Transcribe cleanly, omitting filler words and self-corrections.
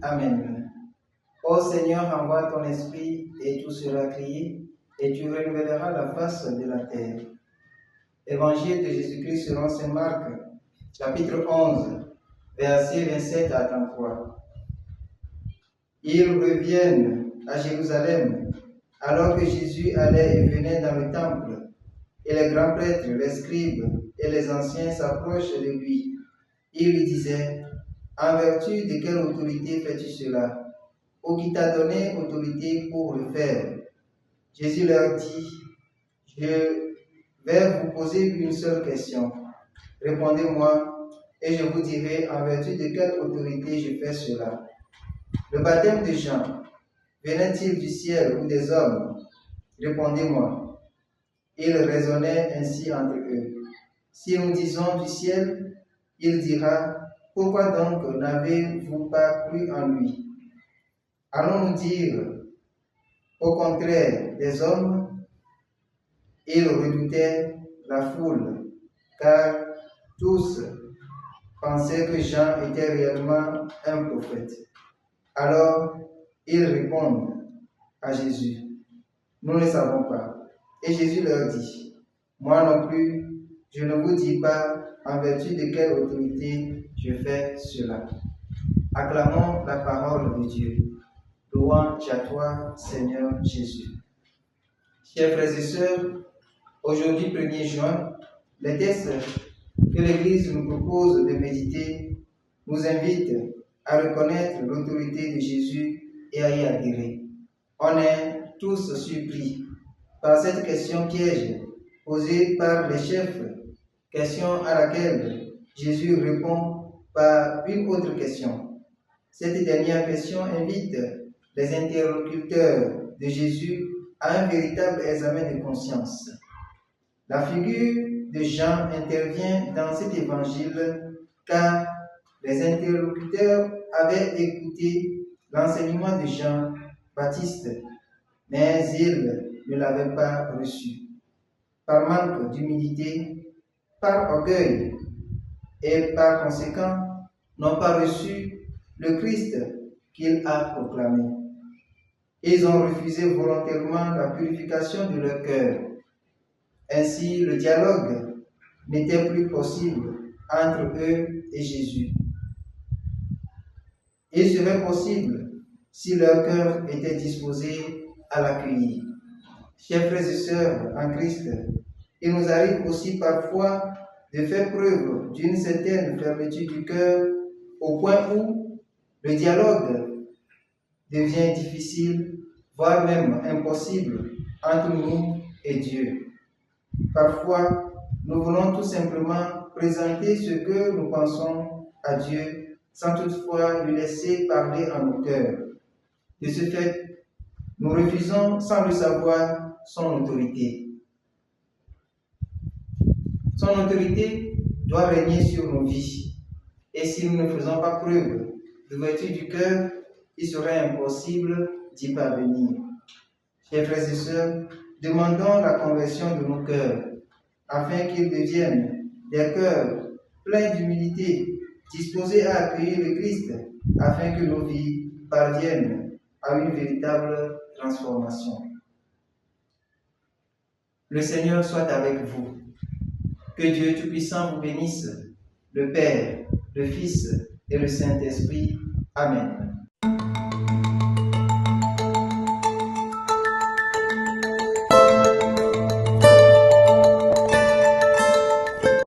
Amen. Ô Seigneur, envoie ton esprit et tout sera créé, et tu renouvelleras la face de la terre. Évangile de Jésus-Christ selon saint Marc, chapitre 11, versets 27 à 33. Ils reviennent à Jérusalem, alors que Jésus allait et venait dans le temple, et les grands prêtres, les scribes et les anciens s'approchent de lui. Ils lui disaient: en vertu de quelle autorité fais-tu cela? Ou qui t'a donné autorité pour le faire? Jésus leur dit: je vais vous poser une seule question. Répondez-moi, et je vous dirai en vertu de quelle autorité je fais cela. Le baptême de Jean venait-il du ciel ou des hommes? Répondez-moi. Ils raisonnaient ainsi entre eux. Si nous disons du ciel, il dira: pourquoi donc n'avez-vous pas cru en lui? Allons-nous dire au contraire des hommes? Ils redoutaient la foule, car tous pensaient que Jean était réellement un prophète. Alors ils répondent à Jésus: nous ne savons pas. Et Jésus leur dit: moi non plus, je ne vous dis pas en vertu de quelle autorité je fais cela. Acclamons la parole de Dieu. Louange à toi, Seigneur Jésus. Chers frères et sœurs, aujourd'hui 1er juin, les textes que l'Église nous propose de méditer nous invitent à reconnaître l'autorité de Jésus et à y adhérer. On est tous surpris par cette question piège posée par les chefs, question à laquelle Jésus répond par une autre question. Cette dernière question invite les interlocuteurs de Jésus à un véritable examen de conscience. La figure de Jean intervient dans cet évangile car les interlocuteurs avaient écouté l'enseignement de Jean-Baptiste, mais ils ne l'avaient pas reçu. Par manque d'humilité, par orgueil et par conséquent, n'ont pas reçu le Christ qu'il a proclamé. Ils ont refusé volontairement la purification de leur cœur. Ainsi, le dialogue n'était plus possible entre eux et Jésus. Il serait possible si leur cœur était disposé à l'accueillir. Chers frères et sœurs en Christ, il nous arrive aussi parfois de faire preuve d'une certaine fermeture du cœur au point où le dialogue devient difficile, voire même impossible entre nous et Dieu. Parfois, nous voulons tout simplement présenter ce que nous pensons à Dieu sans toutefois lui laisser parler en nos cœurs. De ce fait, nous refusons sans le savoir son autorité. Son autorité doit régner sur nos vies. Et si nous ne faisons pas preuve d'ouverture du cœur, il serait impossible d'y parvenir. Chers frères et sœurs, demandons la conversion de nos cœurs, afin qu'ils deviennent des cœurs pleins d'humilité, disposés à accueillir le Christ, afin que nos vies parviennent à une véritable transformation. Le Seigneur soit avec vous. Que Dieu Tout-Puissant vous bénisse, le Père, le Fils et le Saint-Esprit. Amen.